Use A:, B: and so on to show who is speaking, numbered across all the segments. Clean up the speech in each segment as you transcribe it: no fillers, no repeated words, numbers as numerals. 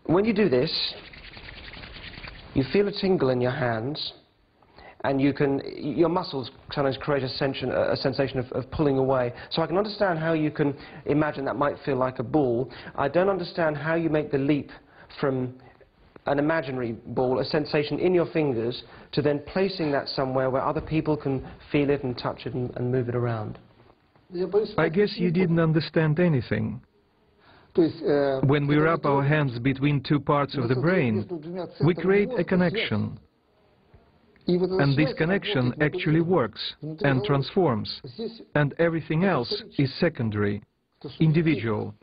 A: When you do this, you feel a tingle in your hands, and your muscles sometimes create a sensation of pulling away. So I can understand how you can imagine that might feel like a ball. I don't understand how you make the leap from an imaginary ball, a sensation in your fingers, to then placing that somewhere where other people can feel it and touch it and move it around.
B: I guess you didn't understand anything. When we wrap our hands between two parts of the brain, we create a connection. And this connection actually works and transforms. And everything else is secondary, individual.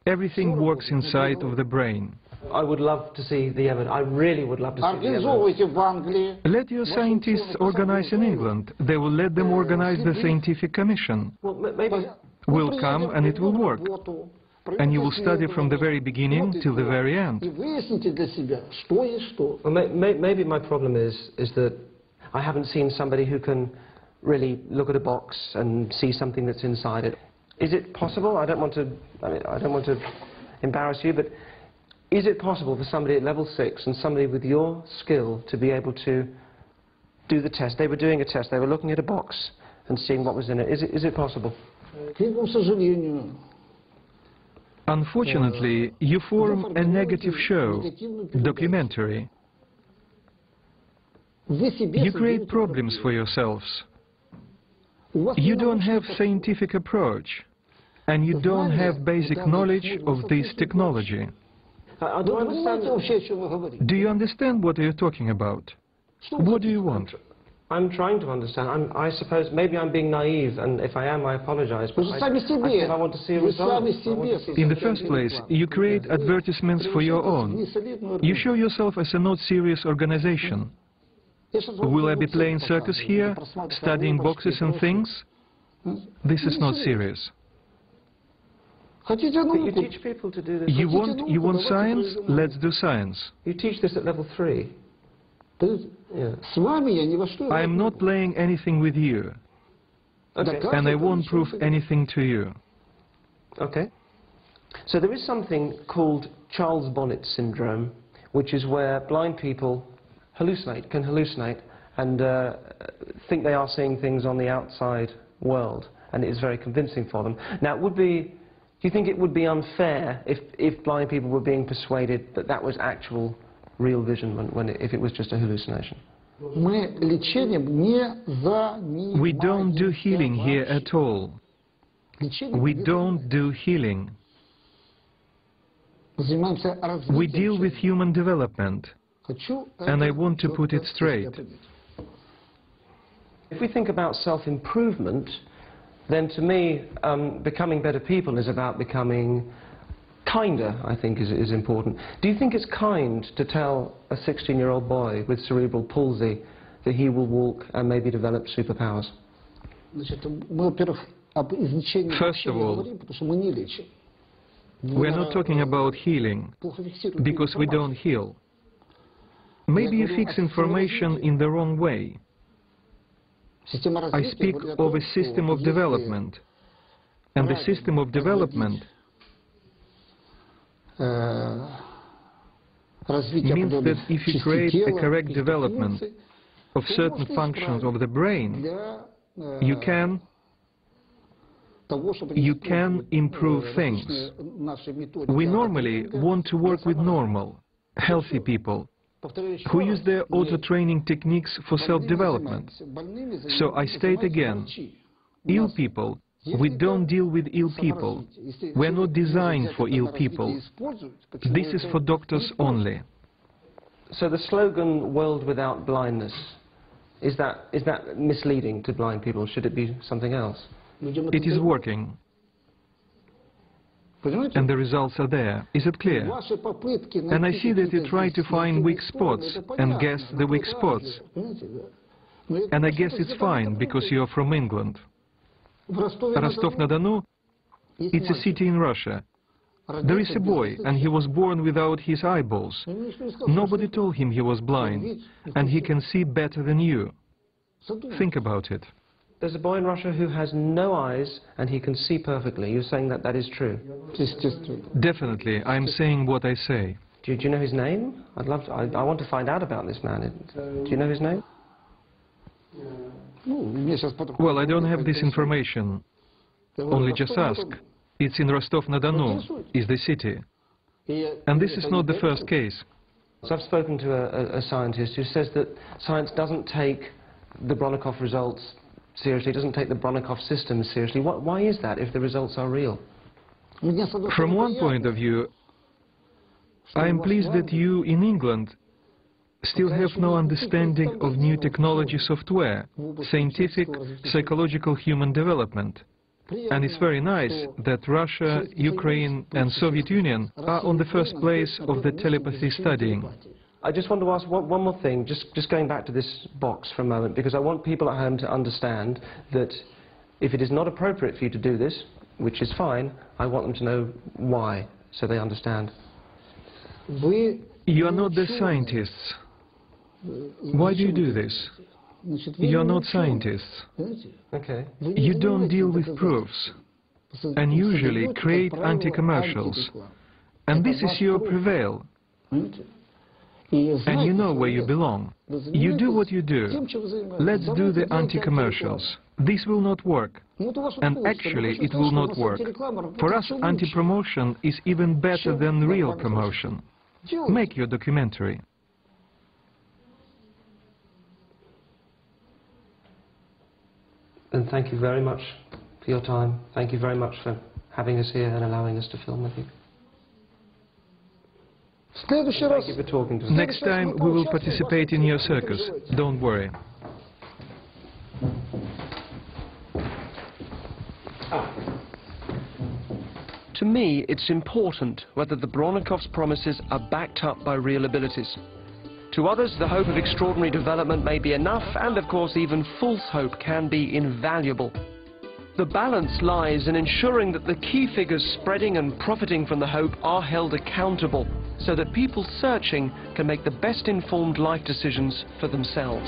B: Everything works inside of the brain.
A: I would love to see the evidence. I really would love to see the evidence.
B: Let your scientists organize in England. They will let them organize the scientific commission.
A: Well, maybe
B: Will come and it will work. And you will study from the very beginning till the very end.
A: Well, maybe my problem is that I haven't seen somebody who can really look at a box and see something that's inside it. Is it possible? I don't want to embarrass you, but is it possible for somebody at level 6 and somebody with your skill to be able to do the test? They were doing a test. They were looking at a box and seeing what was in it. Is it possible?
B: Unfortunately, you form a negative show, documentary. You create problems for yourselves. You don't have scientific approach, and you don't have basic knowledge of this technology. Do you understand what you're talking about? What do you want?
A: I'm trying to understand. I suppose maybe I'm being naive, and if I am, I apologize. But I want to see a result.
B: In the first place, you create advertisements for your own. You show yourself as a not serious organization. Will I be playing circus here, studying boxes and things? This is not serious.
A: You teach people to do this.
B: You want science? Let's do science.
A: You teach this at level 3. Yeah.
B: I am not playing anything with you.
A: Okay.
B: And I won't prove anything to you.
A: Okay. So there is something called Charles Bonnet syndrome, which is where blind people can hallucinate and think they are seeing things on the outside world, and it is very convincing for them. Now, do you think it would be unfair if blind people were being persuaded that that was actual real vision if it was just a hallucination?
B: We don't do healing here at all. We don't do healing. We deal with human development, and I want to put it straight.
A: If we think about self-improvement, then to me, becoming better people is about becoming kinder, I think, is important. Do you think it's kind to tell a 16-year-old boy with cerebral palsy that he will walk and maybe develop superpowers?
B: First of all, we're not talking about healing, because we don't heal. Maybe you fix information in the wrong way. I speak of a system of development, and the system of development means that if you create a correct development of certain functions of the brain, you can improve things. We normally want to work with normal, healthy people who use their auto-training techniques for self-development. So I state again, ill people, we don't deal with ill people. We're not designed for ill people. This is for doctors only.
A: So the slogan, "World without blindness," is that misleading to blind people? Should it be something else?
B: It is working. And the results are there. Is it clear? And I see that you try to find weak spots and guess the weak spots. And I guess it's fine, because you're from England. Rostov-na-Donu, it's a city in Russia. There is a boy, and he was born without his eyeballs. Nobody told him he was blind, and he can see better than you. Think about it.
A: There's a boy in Russia who has no eyes, and he can see perfectly. You're saying that that is true?
B: Definitely, I'm saying what I say.
A: Do you know his name? I want to find out about this man. Do you know his name?
B: Well, I don't have this information. Only just ask. It's in Rostov-na-Donu, is the city. And this is not the first case.
A: So I've spoken to a scientist who says that science doesn't take the Bronnikov results seriously, doesn't take the Bronnikov system seriously. Why is that if the results are real?
B: From one point of view, I am pleased that you in England still have no understanding of new technology software, scientific, psychological human development. And it's very nice that Russia, Ukraine and Soviet Union are on the first place of the telepathy studying.
A: I just want to ask one more thing, just going back to this box for a moment, because I want people at home to understand that if it is not appropriate for you to do this, which is fine, I want them to know why, so they understand.
B: You are not the scientists. Why do you do this? You are not scientists.
A: Okay.
B: You don't deal with proofs, and usually create anti-commercials. And this is your prevail. And you know where you belong. You do what you do. Let's do the anti-commercials. This will not work. And actually, it will not work. For us, anti-promotion is even better than real promotion. Make your documentary.
A: And thank you very much for your time. Thank you very much for having us here and allowing us to film with you. Thank you for talking to us.
B: Next time we will participate in your circus. Don't worry.
A: To me, it's important whether the Bronnikov's promises are backed up by real abilities. To others, the hope of extraordinary development may be enough, and of course even false hope can be invaluable. The balance lies in ensuring that the key figures spreading and profiting from the hope are held accountable, so that people searching can make the best informed life decisions for themselves.